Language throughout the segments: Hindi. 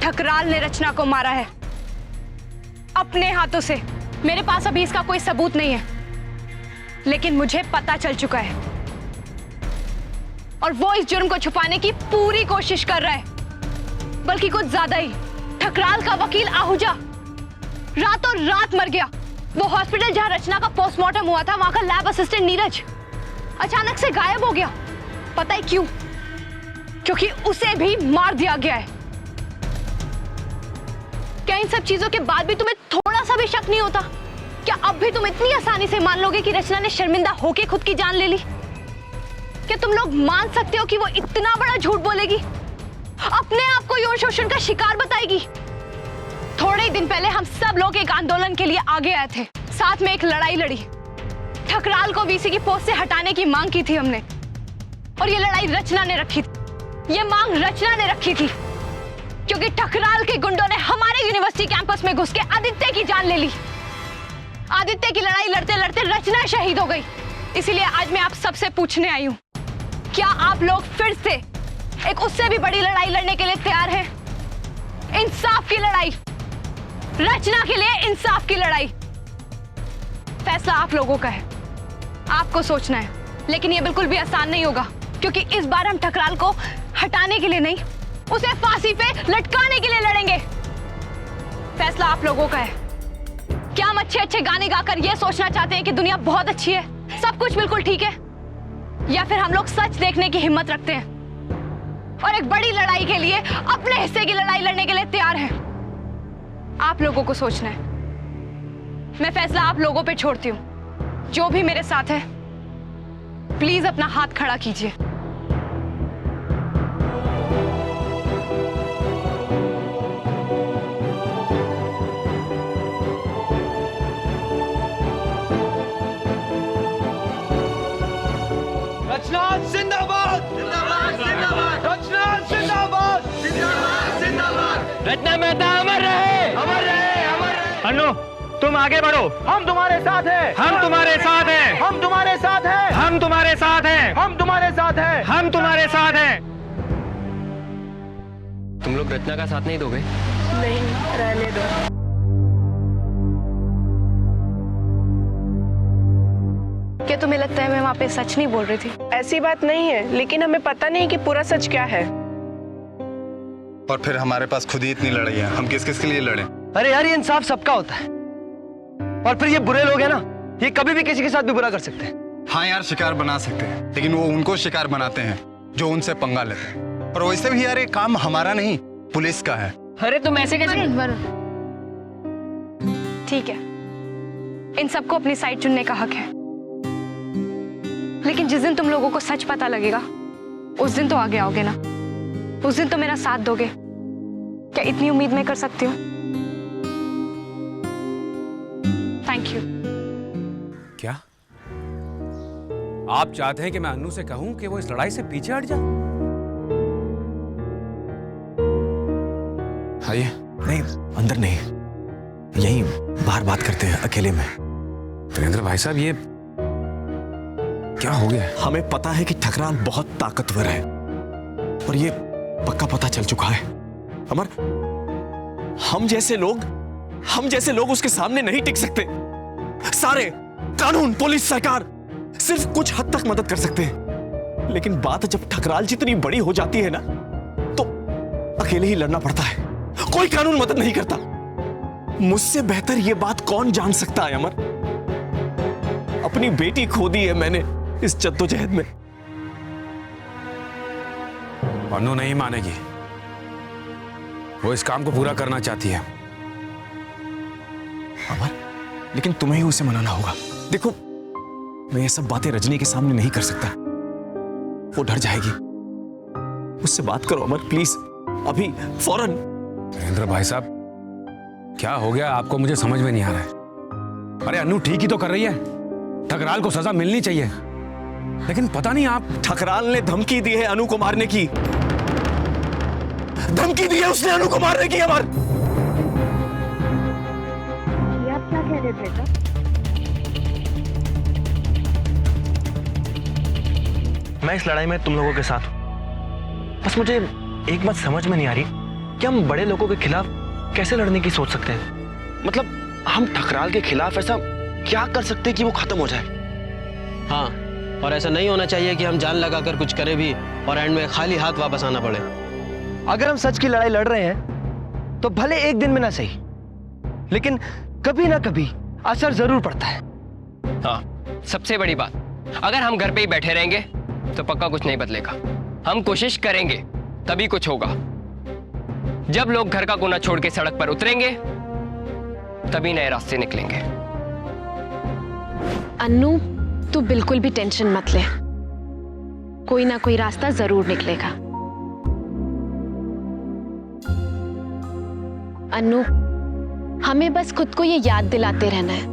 ठकराल ने रचना को मारा है अपने हाथों से। मेरे पास अभी इसका कोई सबूत नहीं है, लेकिन मुझे पता चल चुका है और वो इस जुर्म को छुपाने की पूरी कोशिश कर रहा है, बल्कि कुछ ज्यादा ही। ठकराल का वकील आहूजा रातों रात मर गया। वो हॉस्पिटल जहां रचना का पोस्टमार्टम हुआ था, वहां का लैब असिस्टेंट नीरज अचानक से गायब हो गया। पता है क्यों? क्योंकि उसे भी मार दिया गया है। क्या इन सब चीजों के बाद भी तुम्हें थोड़ा सा भी शक नहीं होता? क्या अब भी तुम इतनी आसानी से मान लोगे कि रचना ने शर्मिंदा होके खुद की जान ले ली? क्या तुम लोग मान सकते हो कि वो इतना बड़ा झूठ बोलेगी, अपने आप को यौन शोषण का शिकार बताएगी? थोड़े ही दिन पहले हम सब लोग एक आंदोलन के लिए आगे आए थे, साथ में एक लड़ाई लड़ी। ठकराल को वीसी की पोस्ट से हटाने की मांग की थी हमने, और ये लड़ाई रचना ने रखी थी। ये मांग रचना ने रखी थी क्योंकि ठकराल के गुंडों ने हमारे यूनिवर्सिटी कैंपस में घुस के आदित्य की जान ले ली। आदित्य की लड़ाई लड़ते लड़ते रचना शहीद हो गई। इसीलिए आज मैं आप सबसे पूछने आई हूं, क्या आप लोग फिर से एक उससे भी बड़ी लड़ाई लड़ने के लिए तैयार हैं? इंसाफ की लड़ाई, रचना के लिए इंसाफ की लड़ाई। फैसला आप लोगों का है, आपको सोचना है, लेकिन यह बिल्कुल भी आसान नहीं होगा, क्योंकि इस बार हम ठकराल को हटाने के लिए नहीं, उसे फांसी पे लटकाने के लिए लड़ेंगे। फैसला आप लोगों का है। क्या हम अच्छे अच्छे गाने गाकर यह सोचना चाहते हैं कि दुनिया बहुत अच्छी है, सब कुछ बिल्कुल ठीक है, या फिर हम लोग सच देखने की हिम्मत रखते हैं और एक बड़ी लड़ाई के लिए, अपने हिस्से की लड़ाई लड़ने के लिए तैयार हैं? आप लोगों को सोचना है। मैं फैसला आप लोगों पे छोड़ती हूं। जो भी मेरे साथ है, प्लीज अपना हाथ खड़ा कीजिए। रचना जिंदाबाद, जिंदाबाद, जिंदाबाद। रचना जिंदाबाद, जिंदाबाद, जिंदाबाद। रचना मेहता अमर रहे, अमर रहे, अमर रहे। अन्नू, तुम आगे बढ़ो। हम तुम्हारे साथ हैं, हम तुम्हारे साथ हैं, हम तुम्हारे साथ हैं, हम तुम्हारे साथ हैं, हम तुम्हारे साथ हैं, हम तुम्हारे साथ हैं। तुम लोग रचना का साथ नहीं दोगे? नहीं, रहने दो। क्या तुम्हें लगता है मैं वहां पे सच नहीं बोल रही थी? ऐसी बात नहीं है, लेकिन हमें पता नहीं कि पूरा सच क्या है। और फिर हमारे पास खुद ही इतनी लड़ाई है, हम किस किस के लिए लड़ें? अरे यार, ये इंसाफ सबका होता है, और फिर ये बुरे लोग हैं ना, ये कभी भी किसी के साथ भी बुरा कर सकते हैं। हाँ यार, शिकार बना सकते हैं, लेकिन वो उनको शिकार बनाते हैं जो उनसे पंगा लेते हैं। और वैसे भी यार, ये काम हमारा नहीं, पुलिस का है। अरे तुम ऐसे कैसे? ठीक है, इन सबको अपनी साइड चुनने का हक है, लेकिन जिस दिन तुम लोगों को सच पता लगेगा, उस दिन तो आगे आओगे ना, उस दिन तो मेरा साथ दोगे। क्या इतनी उम्मीद मैं कर सकती हूँ? Thank you. क्या आप चाहते हैं कि मैं अन्नू से कहूं कि वो इस लड़ाई से पीछे हट जा? आइए। नहीं, अंदर नहीं, यहीं बाहर बात करते हैं अकेले में। वीरेंद्र भाई साहब, ये क्या हो गया? हमें पता है कि ठकराल बहुत ताकतवर है, और ये पक्का पता चल चुका है। अमर, हम जैसे लोग उसके सामने नहीं टिक सकते। सारे कानून, पुलिस, सरकार सिर्फ कुछ हद तक मदद कर सकते हैं, लेकिन बात जब ठकराल जितनी बड़ी हो जाती है ना, तो अकेले ही लड़ना पड़ता है। कोई कानून मदद नहीं करता। मुझसे बेहतर ये बात कौन जान सकता है अमर? अपनी बेटी खो दी है मैंने इस जद्दोजहद में। अन्नू नहीं मानेगी, वो इस काम को पूरा करना चाहती है। अमर, लेकिन तुम्हें ही उसे मनाना होगा। देखो, मैं ये सब बातें रजनी के सामने नहीं कर सकता, वो डर जाएगी। उससे बात करो अमर, प्लीज, अभी फौरन। वीरेंद्र भाई साहब, क्या हो गया आपको? मुझे समझ में नहीं आ रहा है। अरे अन्नू ठीक ही तो कर रही है, ठकराल को सजा मिलनी चाहिए, लेकिन पता नहीं आप। ठकराल ने धमकी दी है अनु को मारने की, धमकी दी है उसने अनु को मारने की। अमर, ये आप क्या कह रहे थे बेटा? मैं इस लड़ाई में तुम लोगों के साथ हूं, बस मुझे एक बात समझ में नहीं आ रही कि हम बड़े लोगों के खिलाफ कैसे लड़ने की सोच सकते हैं? मतलब हम ठकराल के खिलाफ ऐसा क्या कर सकते हैं कि वो खत्म हो जाए? हाँ, और ऐसा नहीं होना चाहिए कि हम जान लगाकर कुछ करें भी और एंड में खाली हाथ वापस आना पड़े। अगर हम सच की लड़ाई लड़ रहे हैं तो भले एक दिन में ना सही, लेकिन कभी ना कभी असर जरूर पड़ता है। हाँ, सबसे बड़ी बात, अगर हम घर पे ही बैठे रहेंगे तो पक्का कुछ नहीं बदलेगा। हम कोशिश करेंगे तभी कुछ होगा। जब लोग घर का कोना छोड़ के सड़क पर उतरेंगे तभी नए रास्ते निकलेंगे। अन्नू, तू बिल्कुल भी टेंशन मत ले, कोई ना कोई रास्ता जरूर निकलेगा। अन्नू, हमें बस खुद को ये याद दिलाते रहना है,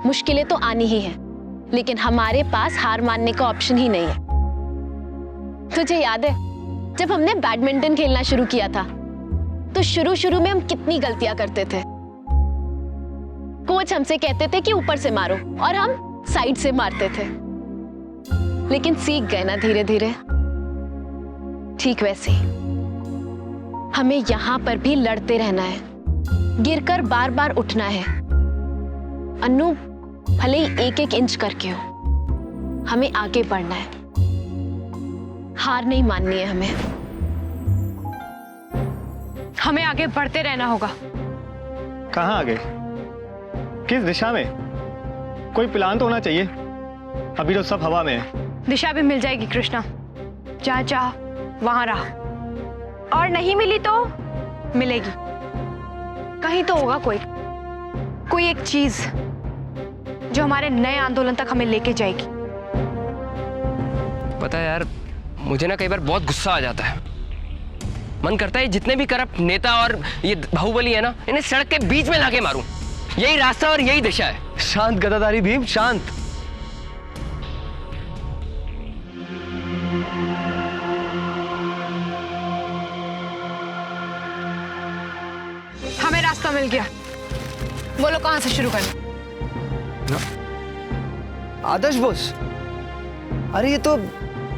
मुश्किलें तो आनी ही हैं, लेकिन हमारे पास हार मानने का ऑप्शन ही नहीं है। तुझे याद है जब हमने बैडमिंटन खेलना शुरू किया था तो शुरू में हम कितनी गलतियां करते थे। कोच हमसे कहते थे कि ऊपर से मारो और हम साइड से मारते थे, लेकिन सीख गए ना धीरे धीरे। ठीक वैसे ही हमें यहां पर भी लड़ते रहना है, गिरकर बार बार उठना है। अन्नू, भले ही एक एक इंच करके हो, हमें आगे बढ़ना है, हार नहीं माननी है हमें आगे बढ़ते रहना होगा। कहाँ आगे? किस दिशा में? कोई प्लान तो होना चाहिए। अभी तो सब हवा में है। दिशा भी मिल जाएगी कृष्णा, जहाँ चाह वहां रहा, और नहीं मिली तो मिलेगी। कहीं तो होगा कोई एक चीज जो हमारे नए आंदोलन तक हमें लेके जाएगी। पता है यार, मुझे ना कई बार बहुत गुस्सा आ जाता है। मन करता है जितने भी करप्ट नेता और ये बाहुबली है ना, इन्हें सड़क के बीच में लाके मारूं। यही रास्ता और यही दिशा है। शांत गदाधारी भीम, शांत। हमें रास्ता मिल गया, बोलो कहां से शुरू करें? आदर्श बोस, अरे ये तो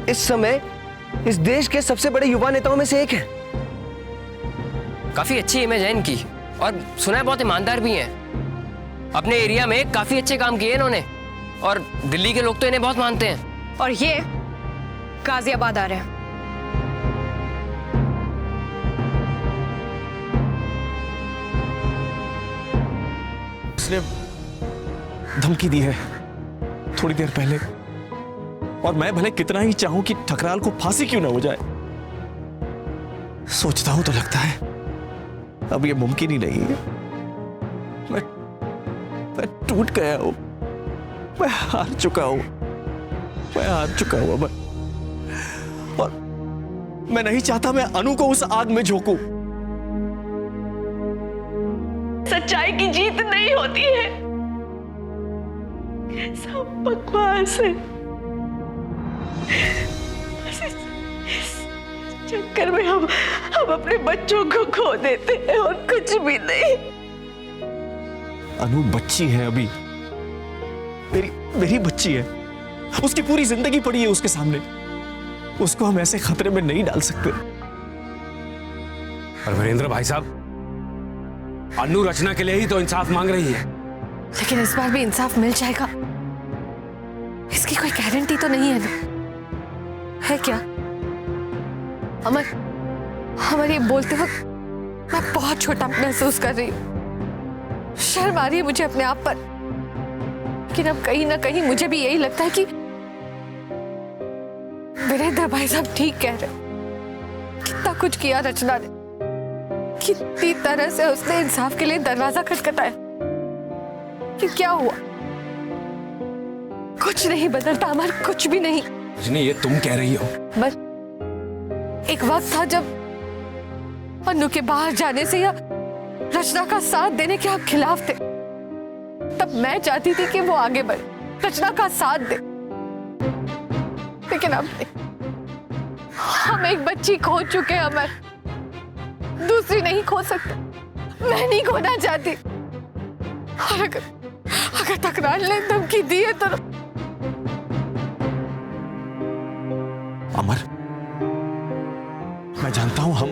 इस समय इस देश के सबसे बड़े युवा नेताओं में से एक है। काफी अच्छी इमेज है इनकी, और सुना है बहुत ईमानदार भी हैं। अपने एरिया में काफी अच्छे काम किए इन्होंने, और दिल्ली के लोग तो इन्हें बहुत मानते हैं। और ये गाजियाबाद आ रहे हैं। उसने धमकी दी है थोड़ी देर पहले, और मैं भले कितना ही चाहूं कि ठकराल को फांसी क्यों ना हो जाए, सोचता हूं तो लगता है अब ये मुमकिन ही नहीं है। मैं टूट गया हूं, मैं हार चुका हूं अमर, और मैं नहीं चाहता मैं अनु को उस आग में झोंकूं। सच्चाई की जीत नहीं होती है, सब बकवास है। इस चक्कर में हम अपने बच्चों को खो देते हैं और कुछ भी नहीं। अनु बच्ची है अभी, मेरी बच्ची है, उसकी पूरी जिंदगी पड़ी है उसके सामने, उसको हम ऐसे खतरे में नहीं डाल सकते। पर वीरेंद्र भाई साहब, अन्नू रचना के लिए ही तो इंसाफ मांग रही है। लेकिन इस बार भी इंसाफ मिल जाएगा, इसकी कोई गारंटी तो नहीं है ना, है क्या? अमर ये बोलते वक्त मैं बहुत छोटा महसूस कर रही हूँ, शर्म आ रही है मुझे अपने आप पर। लेकिन अब कहीं ना कहीं मुझे भी यही लगता है कि वीरेंद्र भाई साहब ठीक कह रहे। कितना कुछ किया रचना ने, कितनी तरह से उसने इंसाफ के लिए दरवाजा खटखटाया, कि क्या हुआ? कुछ नहीं बदलता अमर, कुछ भी नहीं। रजनी, ये तुम कह रही हो? बस एक वक्त था जब अन्नू के बाहर जाने से या रचना का साथ देने के आप खिलाफ थे। तब मैं चाहती थी कि वो आगे बढ़े, रचना का साथ दे, लेकिन अब हम एक बच्ची खो चुके हैं अमर, दूसरी नहीं खो सकते। मैं नहीं खोना चाहती, और अगर ठकराल ने धमकी दी है तो अमर, मैं जानता हूं हम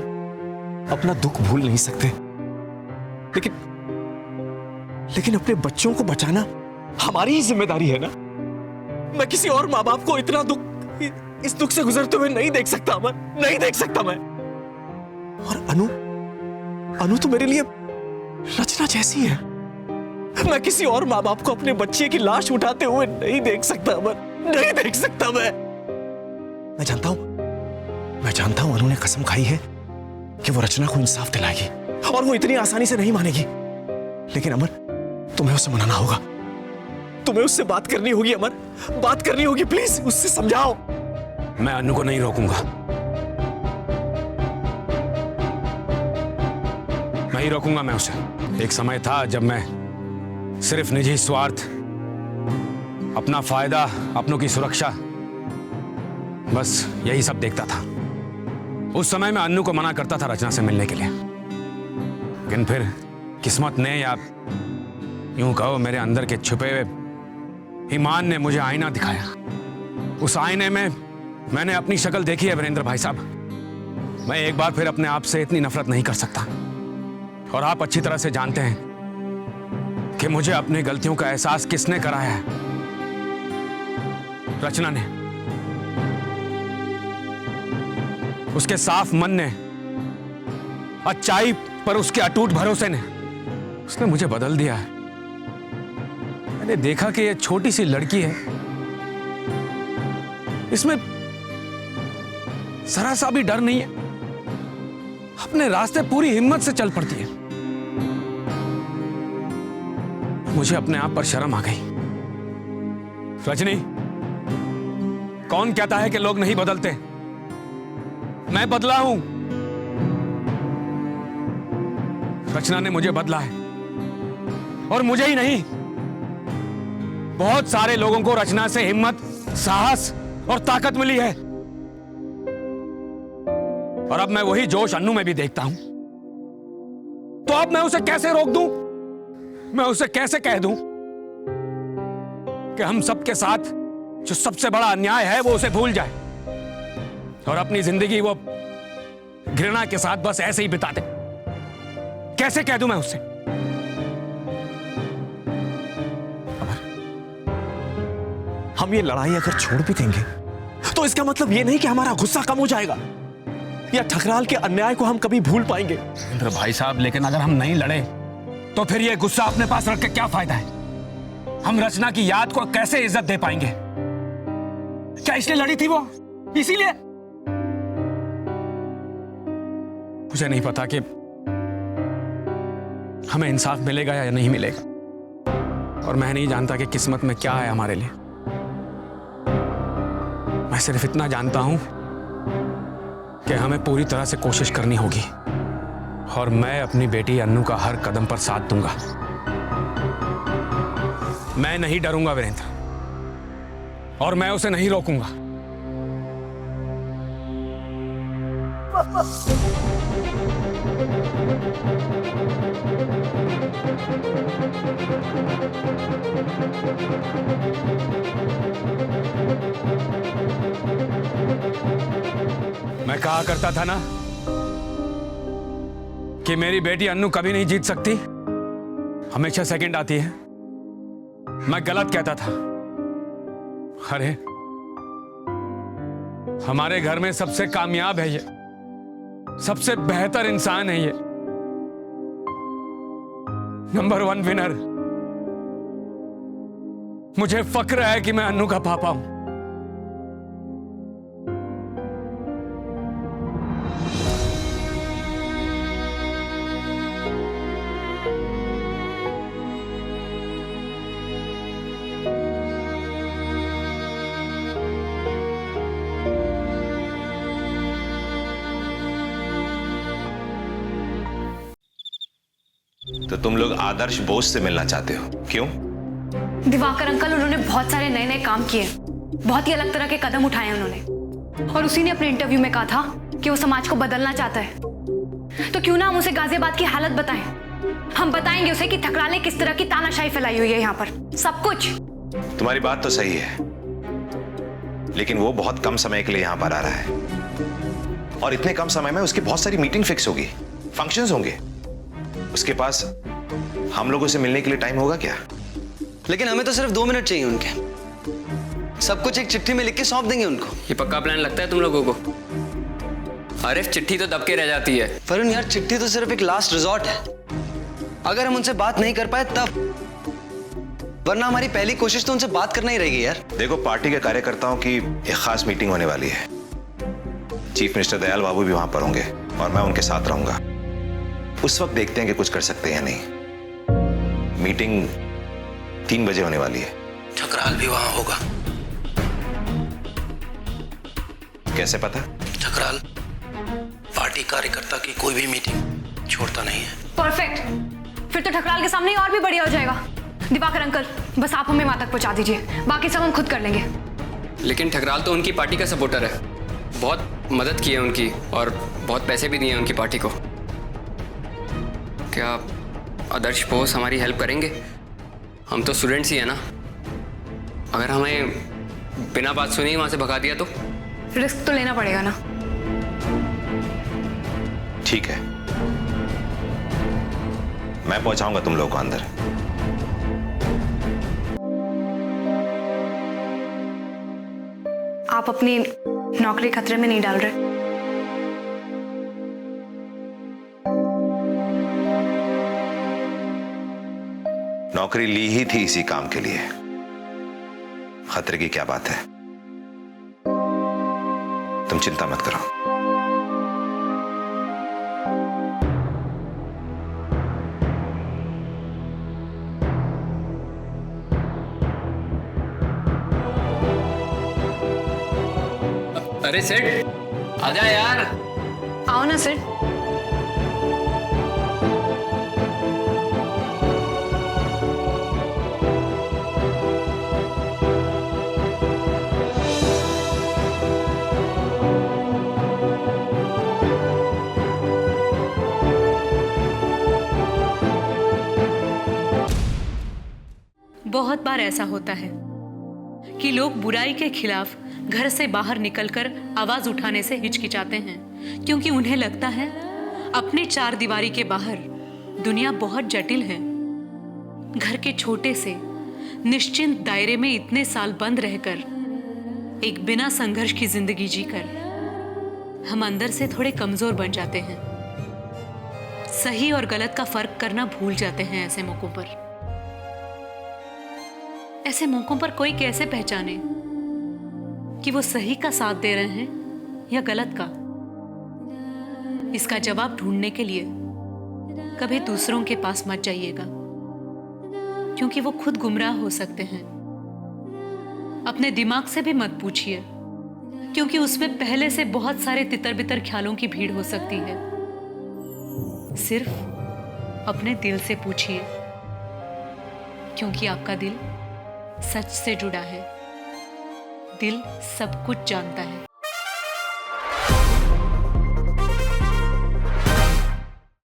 अब अपना दुख भूल नहीं सकते, लेकिन अपने बच्चों को बचाना हमारी ही जिम्मेदारी है ना। मैं किसी और माँ बाप को इतना दुख, इस दुख से गुजरते हुए नहीं देख सकता अमर, नहीं देख सकता मैं। और अनु तो मेरे लिए रचना जैसी है। मैं किसी और माँ बाप को अपने बच्चे की लाश उठाते हुए नहीं देख सकता अमर, नहीं देख सकता मैं जानता हूं अनु ने कसम खाई है कि वो रचना को इंसाफ दिलाएगी और वो इतनी आसानी से नहीं मानेगी। लेकिन अमर, तुम्हें उससे मनाना होगा, तुम्हें उससे बात करनी होगी अमर, बात करनी होगी, प्लीज उससे समझाओ। मैं अनु को नहीं रोकूंगा, नहीं रोकूंगा मैं उसे। एक समय था जब मैं सिर्फ निजी स्वार्थ, अपना फायदा, अपनों की सुरक्षा, बस यही सब देखता था। उस समय मैं अन्नू को मना करता था रचना से मिलने के लिए, लेकिन फिर किस्मत ने, या यूं कहो मेरे अंदर के छुपे हुए ईमान ने मुझे आईना दिखाया। उस आईने में मैंने अपनी शक्ल देखी है वीरेंद्र भाई साहब। मैं एक बार फिर अपने आप से इतनी नफरत नहीं कर सकता, और आप अच्छी तरह से जानते हैं कि मुझे अपनी गलतियों का एहसास किसने कराया है। रचना ने, उसके साफ मन ने, अच्छाई पर उसके अटूट भरोसे ने, उसने मुझे बदल दिया है। मैंने देखा कि ये छोटी सी लड़की है, इसमें जरा सा भी डर नहीं है, अपने रास्ते पूरी हिम्मत से चल पड़ती है। मुझे अपने आप पर शर्म आ गई। रजनी, कौन कहता है कि लोग नहीं बदलते? मैं बदला हूं। रचना ने मुझे बदला है, और मुझे ही नहीं, बहुत सारे लोगों को रचना से हिम्मत, साहस और ताकत मिली है। और अब मैं वही जोश अन्नू में भी देखता हूं। तो अब मैं उसे कैसे रोक दूं? मैं उसे कैसे कह दूं कि हम सबके साथ जो सबसे बड़ा अन्याय है वो उसे भूल जाए और अपनी जिंदगी वो घृणा के साथ बस ऐसे ही बिता दे? कैसे कह दूं मैं उससे? हम ये लड़ाई अगर छोड़ भी देंगे तो इसका मतलब ये नहीं कि हमारा गुस्सा कम हो जाएगा या ठकराल के अन्याय को हम कभी भूल पाएंगे। वीरेंद्र भाई साहब, लेकिन अगर हम नहीं लड़े तो फिर ये गुस्सा अपने पास रख के क्या फायदा है? हम रचना की याद को कैसे इज्जत दे पाएंगे? क्या इसलिए लड़ी थी वो? इसीलिए? मुझे नहीं पता कि हमें इंसाफ मिलेगा या नहीं मिलेगा, और मैं नहीं जानता कि किस्मत में क्या है हमारे लिए। मैं सिर्फ इतना जानता हूं कि हमें पूरी तरह से कोशिश करनी होगी, और मैं अपनी बेटी अन्नू का हर कदम पर साथ दूंगा। मैं नहीं डरूंगा वीरेंद्र, और मैं उसे नहीं रोकूंगा। मैं कहा करता था ना कि मेरी बेटी अन्नू कभी नहीं जीत सकती, हमेशा सेकंड आती है। मैं गलत कहता था। अरे हमारे घर में सबसे कामयाब है ये, सबसे बेहतर इंसान है ये, नंबर 1 विनर। मुझे फक्र है कि मैं अन्नू का पापा हूं। तो तुम लोग आदर्श बोस से मिलना चाहते हो, क्यों? दिवाकर अंकल, उन्होंने बहुत सारे नए नए काम किए, बहुत ही अलग तरह के कदम उठाए उन्होंने, और उसी ने अपने इंटरव्यू में कहा था कि वो समाज को बदलना चाहता है। तो क्यों ना हम उसे गाजियाबाद की हालत बताएं। हम बताएंगे उसे कि ठकराल ने किस तरह की तानाशाही फैलाई हुई है यहाँ पर, सब कुछ। तुम्हारी बात तो सही है, लेकिन वो बहुत कम समय के लिए यहाँ पर आ रहा है, और इतने कम समय में उसकी बहुत सारी मीटिंग फिक्स होगी। फंक्शंस होंगे, उसके पास हम लोगों से मिलने के लिए टाइम होगा क्या? लेकिन हमें तो सिर्फ 2 मिनट चाहिए उनके। सब कुछ एक चिट्ठी में लिख के सौंप देंगे उनको। ये पक्का प्लान लगता है तुम लोगों को? आरिफ, चिट्ठी तो दब के रह जाती है। वरुण यार, चिट्ठी तो सिर्फ एक लास्ट रिजॉर्ट है। अगर हम उनसे बात नहीं कर पाए तब, वरना हमारी पहली कोशिश तो उनसे बात करना ही रहेगी यार। देखो, पार्टी के कार्यकर्ताओं की एक खास मीटिंग होने वाली है। चीफ मिनिस्टर दयाल बाबू भी वहां पर होंगे और मैं उनके साथ रहूंगा। उस वक्त देखते हैं कि कुछ कर सकते हैं या नहीं। मीटिंग 3 बजे होने वाली है। ठकराल भी वहां होगा। कैसे पता? ठकराल पार्टी कार्यकर्ता की कोई भी मीटिंग छोड़ता नहीं है। परफेक्ट, फिर तो ठकराल के सामने और भी बढ़िया हो जाएगा। दिवाकर अंकल, बस आप हमें वहां तक पहुंचा दीजिए, बाकी सब हम खुद कर लेंगे। लेकिन ठकराल तो उनकी पार्टी का सपोर्टर है, बहुत मदद की है उनकी और बहुत पैसे भी दिए हैं उनकी पार्टी को। क्या आदर्श बोस हमारी हेल्प करेंगे? हम तो स्टूडेंट्स ही है ना। अगर हमें बिना बात सुनी वहां से भगा दिया तो? रिस्क तो लेना पड़ेगा ना। ठीक है, मैं पहुंचाऊंगा तुम लोगों को अंदर। आप अपनी नौकरी खतरे में नहीं डाल रहे? नौकरी ली ही थी इसी काम के लिए, खतरे की क्या बात है? तुम चिंता मत करो। अरे सेठ, आजा यार। आओ ना सर। बहुत बार ऐसा होता है कि लोग बुराई के खिलाफ घर से बाहर निकलकर आवाज उठाने से हिचकिचाते हैं, क्योंकि उन्हें लगता है अपने 4 दीवारी के बाहर दुनिया बहुत जटिल है। घर के छोटे से निश्चिंत दायरे में इतने साल बंद रहकर, एक बिना संघर्ष की जिंदगी जीकर हम अंदर से थोड़े कमजोर बन जाते हैं। सही और गलत का फर्क करना भूल जाते हैं। ऐसे मौकों पर कोई कैसे पहचाने कि वो सही का साथ दे रहे हैं या गलत का? इसका जवाब ढूंढने के लिए कभी दूसरों के पास मत जाइएगा, क्योंकि वो खुद गुमराह हो सकते हैं। अपने दिमाग से भी मत पूछिए, क्योंकि उसमें पहले से बहुत सारे तितर बितर ख्यालों की भीड़ हो सकती है। सिर्फ अपने दिल से पूछिए, क्योंकि आपका दिल सच से जुड़ा है। दिल सब कुछ जानता है।